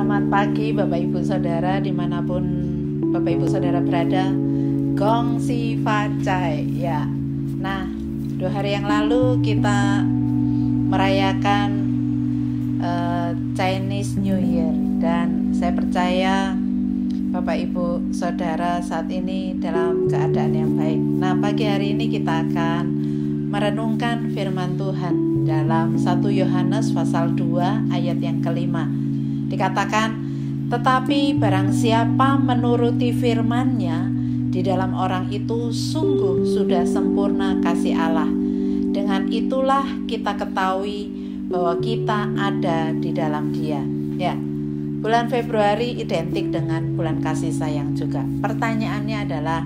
Selamat pagi Bapak Ibu Saudara dimanapun Bapak Ibu Saudara berada. Gong Si Fa Cai ya. Nah, 2 hari yang lalu kita merayakan Chinese New Year. Dan saya percaya Bapak Ibu Saudara saat ini dalam keadaan yang baik. Nah, pagi hari ini kita akan merenungkan firman Tuhan dalam 1 Yohanes pasal 2 ayat yang kelima. Dikatakan, tetapi barang siapa menuruti firman-Nya, di dalam orang itu sungguh sudah sempurna kasih Allah. Dengan itulah kita ketahui bahwa kita ada di dalam Dia. Ya, bulan Februari identik dengan bulan kasih sayang juga. Pertanyaannya adalah,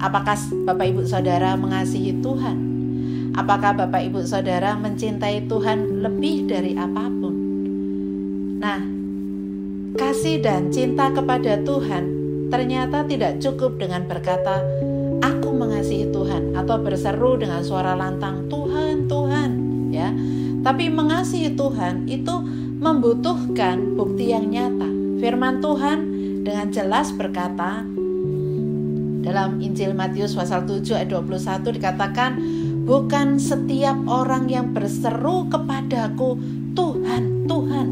apakah Bapak Ibu Saudara mengasihi Tuhan? Apakah Bapak Ibu Saudara mencintai Tuhan lebih dari apapun? Nah, kasih dan cinta kepada Tuhan ternyata tidak cukup dengan berkata, aku mengasihi Tuhan, atau berseru dengan suara lantang, Tuhan, Tuhan, ya. Tapi mengasihi Tuhan itu membutuhkan bukti yang nyata. Firman Tuhan dengan jelas berkata, dalam Injil Matius pasal 7 ayat 21 dikatakan, bukan setiap orang yang berseru kepadaku, Tuhan, Tuhan,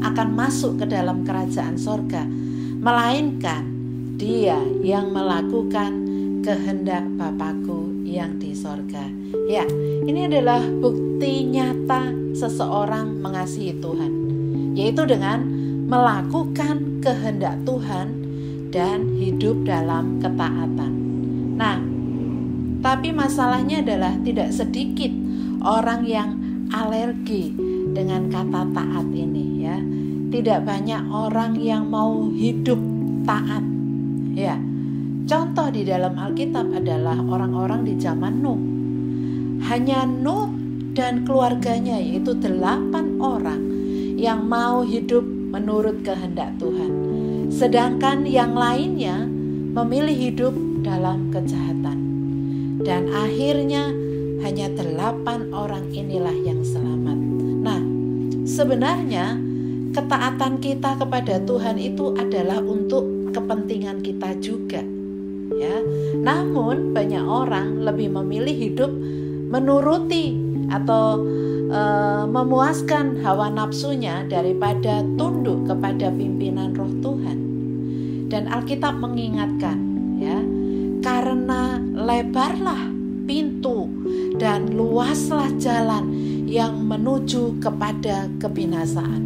akan masuk ke dalam kerajaan sorga, melainkan dia yang melakukan kehendak Bapakku yang di sorga. Ya, ini adalah bukti nyata seseorang mengasihi Tuhan, yaitu dengan melakukan kehendak Tuhan dan hidup dalam ketaatan. Nah, tapi masalahnya adalah tidak sedikit orang yang alergi dengan kata taat ini, ya. Tidak banyak orang yang mau hidup taat, ya. Contoh di dalam Alkitab adalah orang-orang di zaman Nuh. Hanya Nuh dan keluarganya, yaitu 8 orang yang mau hidup menurut kehendak Tuhan. Sedangkan yang lainnya memilih hidup dalam kejahatan. Dan akhirnya hanya 8 orang inilah yang selamat. Nah, sebenarnya ketaatan kita kepada Tuhan itu adalah untuk kepentingan kita juga, ya. Namun banyak orang lebih memilih hidup menuruti atau memuaskan hawa nafsunya daripada tunduk kepada pimpinan Roh Tuhan. Dan Alkitab mengingatkan, ya, karena lebarlah pintu dan luaslah jalan yang menuju kepada kebinasaan,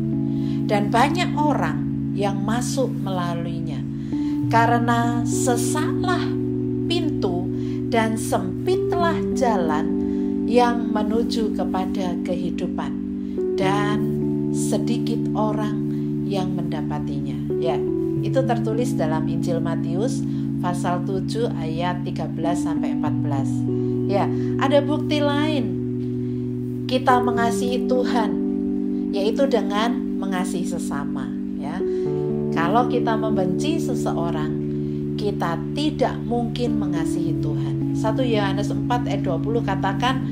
dan banyak orang yang masuk melaluinya. Karena sesaklah pintu dan sempitlah jalan yang menuju kepada kehidupan, dan sedikit orang yang mendapatinya. Ya, itu tertulis dalam Injil Matius pasal 7 ayat 13-14. Ya, ada bukti lain kita mengasihi Tuhan, yaitu dengan mengasihi sesama, ya. Kalau kita membenci seseorang, kita tidak mungkin mengasihi Tuhan. 1 Yohanes 4 ayat 20 katakan,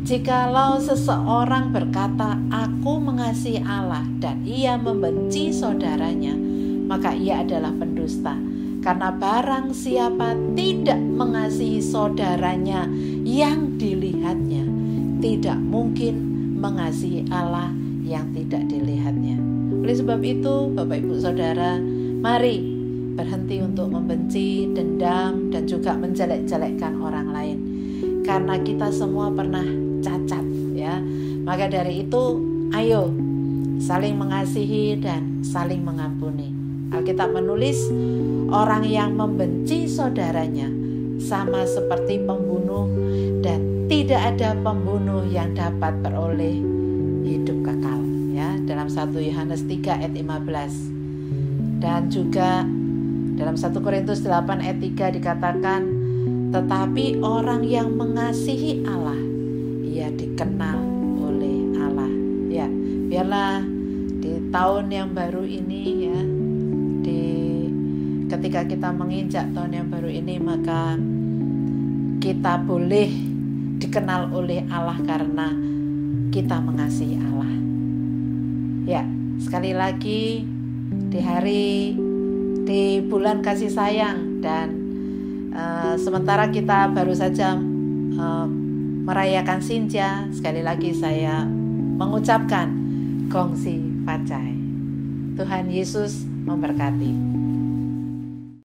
jikalau seseorang berkata, aku mengasihi Allah, dan ia membenci saudaranya, maka ia adalah pendusta. Karena barang siapa tidak mengasihi saudaranya yang dilihatnya, tidak mungkin mengasihi Allah yang tidak dilihatnya. Oleh sebab itu, Bapak Ibu Saudara, mari berhenti untuk membenci, dendam, dan juga menjelek-jelekkan orang lain. Karena kita semua pernah cacat, ya. Maka dari itu, ayo saling mengasihi dan saling mengampuni. Alkitab menulis, orang yang membenci saudaranya sama seperti pembunuh, dan tidak ada pembunuh yang dapat beroleh hidup kekal, ya, dalam 1 Yohanes 3 ayat 15. Dan juga dalam 1 Korintus 8 ayat 3 dikatakan, tetapi orang yang mengasihi Allah, ia dikenal oleh Allah. Ya, biarlah di tahun yang baru ini, ya, ketika kita menginjak tahun yang baru ini, maka kita boleh dikenal oleh Allah karena kita mengasihi Allah. Ya, sekali lagi di bulan kasih sayang, dan sementara kita baru saja merayakan Sinja. Sekali lagi saya mengucapkan Gongsi Pacai. Tuhan Yesus memberkati.